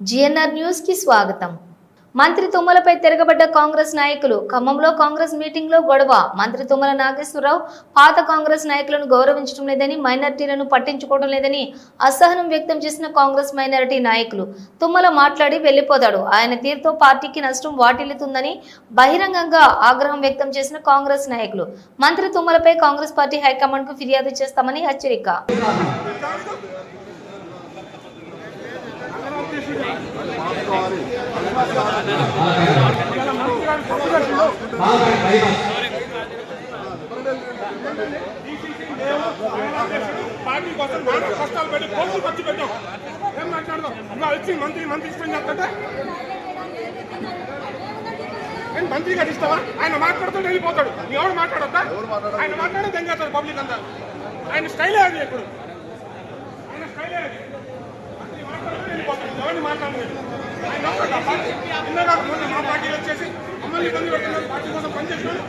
GNR news కి స్వాగతం. మంత్రి తుమ్మలపై తిరగబడ్డ కాంగ్రెస్ నాయకులు. ఖమ్మంలో కాంగ్రెస్ మీటింగ్ లో గొడవ. మంత్రి తుమ్మల నాగేశ్వరరావు పాత కాంగ్రెస్ నాయకులను గౌరవించడం లేదని, మైనారిటీలను పట్టించుకోవడం లేదని అసహనం వ్యక్తం చేసిన కాంగ్రెస్ మైనారిటీ నాయకులు. తుమ్మల మాట్లాడి వెళ్లిపోతాడు, ఆయన తీరుతో పార్టీకి నష్టం వాటిల్లుతుందని బహిరంగంగా ఆగ్రహం వ్యక్తం చేసిన కాంగ్రెస్ నాయకులు. మంత్రి తుమ్మలపై కాంగ్రెస్ పార్టీ హైకమాండ్ కు ఫిర్యాదు చేస్తామని హెచ్చరిక. పార్టీ కోసం కష్టాలు పెట్టి కోర్టులు ఖర్చు పెట్టాం. ఏం మాట్లాడదాం? వచ్చి మంత్రి ఇష్టం చెప్తుంటే నేను మంత్రి గారు ఇస్తావా? ఆయన మాట్లాడుతూ వెళ్ళిపోతాడు. ఎవరు మాట్లాడొద్దా? ఆయన మాట్లాడే తెంగేస్తాడు పబ్లిక్ అంతా. ఆయన స్టైలే అది. ఎప్పుడు ఆయన స్టైలే అది. మంత్రి మాట్లాడుతూ వెళ్ళిపోతాడు. ఎవరిని మాట్లాడలేదు. ఆయన ఇందాక మొన్న మా పార్టీలు వచ్చేసి మమ్మల్ని ఇబ్బంది పెడుతున్నారు. పార్టీ కోసం పనిచేస్తున్నాడు.